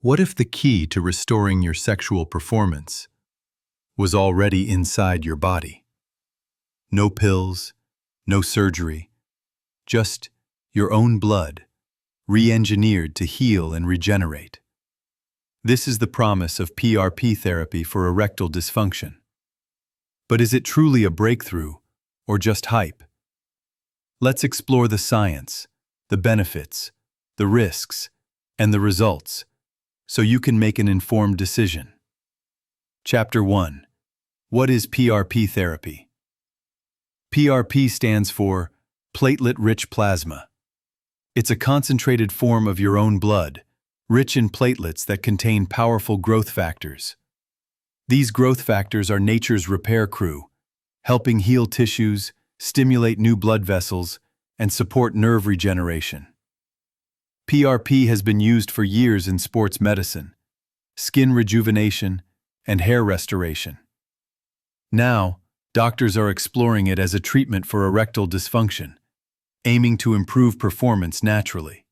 What if the key to restoring your sexual performance was already inside your body? No pills, no surgery, just your own blood, re-engineered to heal and regenerate. This is the promise of PRP therapy for erectile dysfunction. But is it truly a breakthrough or just hype? Let's explore the science, the benefits, the risks, and the results, so you can make an informed decision. Chapter 1. What is PRP therapy? PRP stands for Platelet Rich Plasma. It's a concentrated form of your own blood, rich in platelets that contain powerful growth factors. These growth factors are nature's repair crew, helping heal tissues, stimulate new blood vessels, and support nerve regeneration. PRP has been used for years in sports medicine, skin rejuvenation, and hair restoration. Now, doctors are exploring it as a treatment for erectile dysfunction, aiming to improve performance naturally.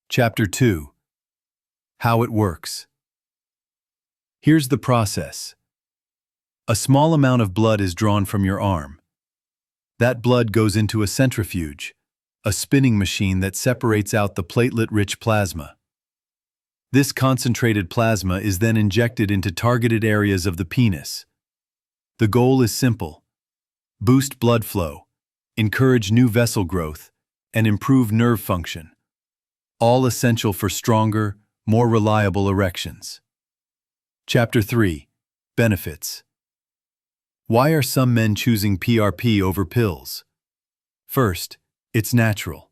Chapter 2. How it works. Here's the process. A small amount of blood is drawn from your arm. That blood goes into a centrifuge, a spinning machine that separates out the platelet-rich plasma. This concentrated plasma is then injected into targeted areas of the penis. The goal is simple: boost blood flow, encourage new vessel growth, and improve nerve function, all essential for stronger, more reliable erections. Chapter 3. Benefits. Why are some men choosing PRP over pills? First, it's natural.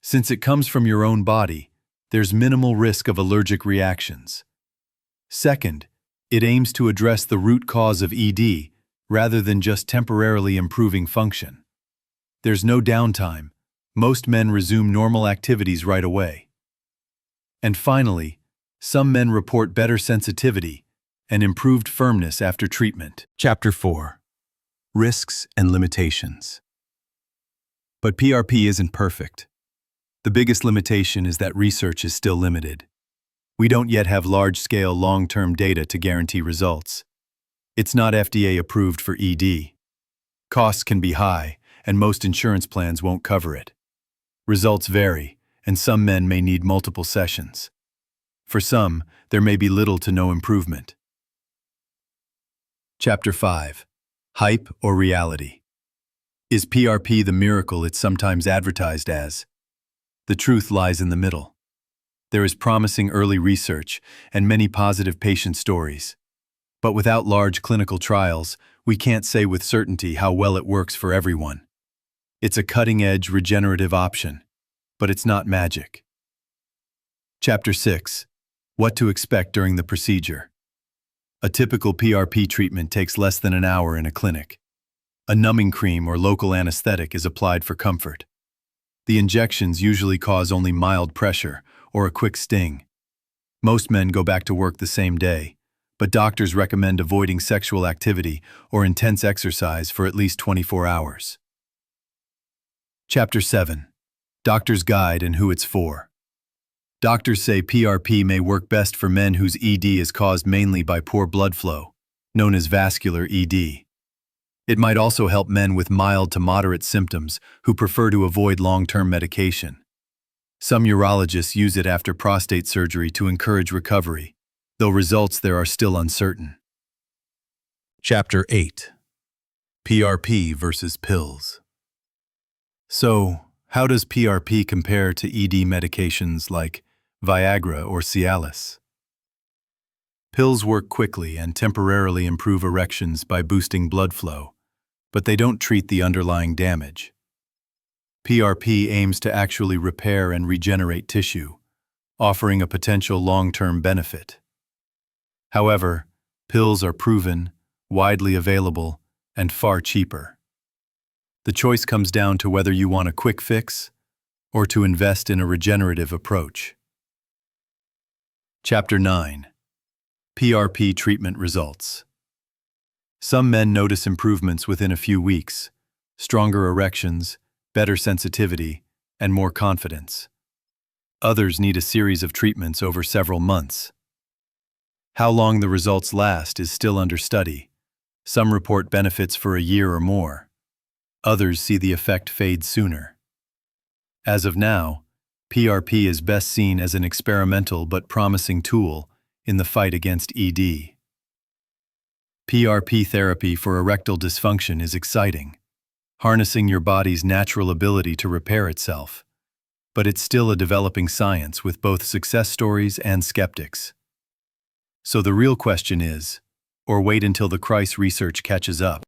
Since it comes from your own body, there's minimal risk of allergic reactions. Second, it aims to address the root cause of ED rather than just temporarily improving function. There's no downtime. Most men resume normal activities right away. And finally, some men report better sensitivity and improved firmness after treatment. Chapter 4. Risks and limitations. But PRP isn't perfect. The biggest limitation is that research is still limited. We don't yet have large-scale, long-term data to guarantee results. It's not FDA approved for ED. Costs can be high, and most insurance plans won't cover it. Results vary, and some men may need multiple sessions. For some, there may be little to no improvement. Chapter 5. Hype or reality? Is PRP the miracle it's sometimes advertised as? The truth lies in the middle. There is promising early research and many positive patient stories. But without large clinical trials, we can't say with certainty how well it works for everyone. It's a cutting-edge regenerative option, but it's not magic. Chapter 6. What to expect during the procedure. A typical PRP treatment takes less than an hour in a clinic. A numbing cream or local anesthetic is applied for comfort. The injections usually cause only mild pressure or a quick sting. Most men go back to work the same day, but doctors recommend avoiding sexual activity or intense exercise for at least 24 hours. Chapter 7. Doctor's Guide and Who It's For. Doctors say PRP may work best for men whose ED is caused mainly by poor blood flow, known as vascular ED. It might also help men with mild to moderate symptoms who prefer to avoid long-term medication. Some urologists use it after prostate surgery to encourage recovery, though results there are still uncertain. Chapter 8. PRP versus pills. So, how does PRP compare to ED medications like Viagra or Cialis? Pills work quickly and temporarily improve erections by boosting blood flow, but they don't treat the underlying damage. PRP aims to actually repair and regenerate tissue, offering a potential long-term benefit. However, pills are proven, widely available, and far cheaper. The choice comes down to whether you want a quick fix or to invest in a regenerative approach. Chapter 9. PRP treatment results. Some men notice improvements within a few weeks, stronger erections, better sensitivity, and more confidence. Others need a series of treatments over several months. How long the results last is still under study. Some report benefits for a year or more. Others see the effect fade sooner. As of now, PRP is best seen as an experimental but promising tool in the fight against ED. PRP therapy for erectile dysfunction is exciting, harnessing your body's natural ability to repair itself. But it's still a developing science with both success stories and skeptics. So the real question is, or wait until the Christ research catches up.